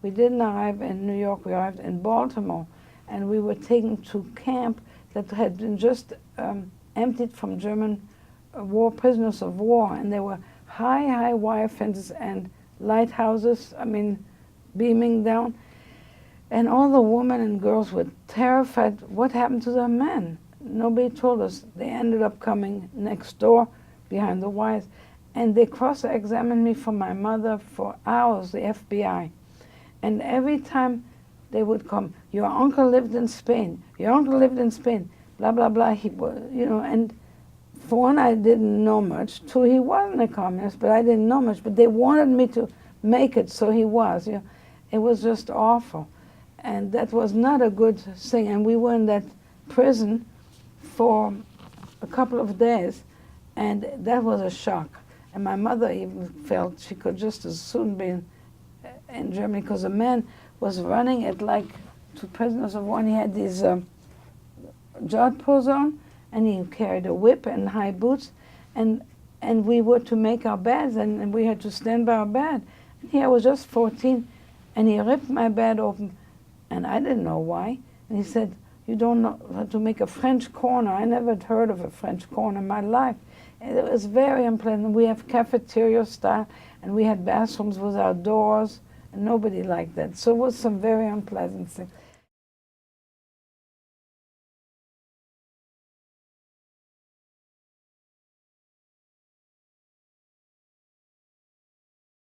We didn't arrive in New York, we arrived in Baltimore, and we were taken to camp that had been just emptied from German war prisoners of war, and there were high wire fences and lighthouses, beaming down. And all the women and girls were terrified. What happened to their men? Nobody told us. They ended up coming next door behind the wires, and they cross-examined me for my mother for hours, the FBI. And every time they would come, your uncle lived in Spain, your uncle lived in Spain, blah, blah, blah. He was, and for one, I didn't know much. Two, he wasn't a communist, but I didn't know much. But they wanted me to make it, so he was. It was just awful. And that was not a good thing. And we were in that prison for a couple of days, and that was a shock. And my mother even felt she could just as soon be in Germany, because a man was running it like to prisoners of war. He had these jodhpurs on, and he carried a whip and high boots, and we were to make our beds, and we had to stand by our bed. And here I was just 14, and he ripped my bed open, and I didn't know why. And he said, "You don't know how to make a French corner." I never had heard of a French corner in my life. And it was very unpleasant. We have cafeteria style, and we had bathrooms without doors, and nobody liked that. So it was some very unpleasant things.